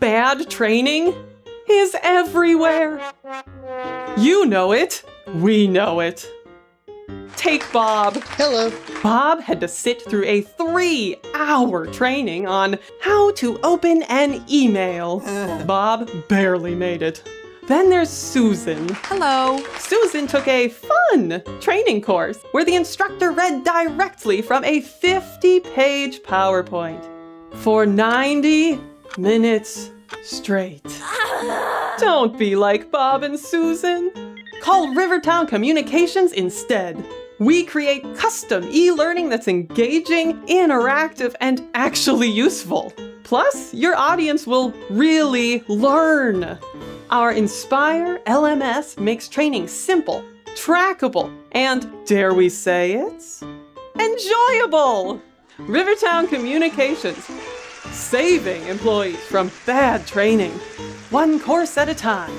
bad training is everywhere. You know it. We know it. Take Bob. Hello. Bob had to sit through a 3-hour training on how to open an email. Bob barely made it. Then there's Susan. Hello. Susan took a fun training course where the instructor read directly from a 50-page PowerPoint for 90 minutes straight. Don't be like Bob and Susan. Call Rivertown Communications instead. We create custom e-learning that's engaging, interactive, and actually useful. Plus, your audience will really learn. Our Inspire LMS makes training simple, trackable, and, dare we say it, enjoyable. Rivertown Communications, saving employees from bad training, one course at a time.